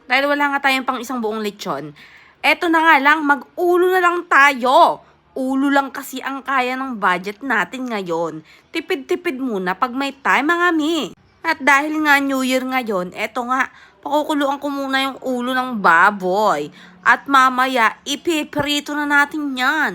Dahil wala nga tayong pang isang buong lechon, eto na nga lang, mag-ulo na lang tayo. Ulo lang kasi ang kaya ng budget natin ngayon. Tipid-tipid muna pag may time mga mi. At dahil nga New Year ngayon, eto nga, pakukuluan ko muna yung ulo ng baboy. At mamaya, ipiprito na natin yan.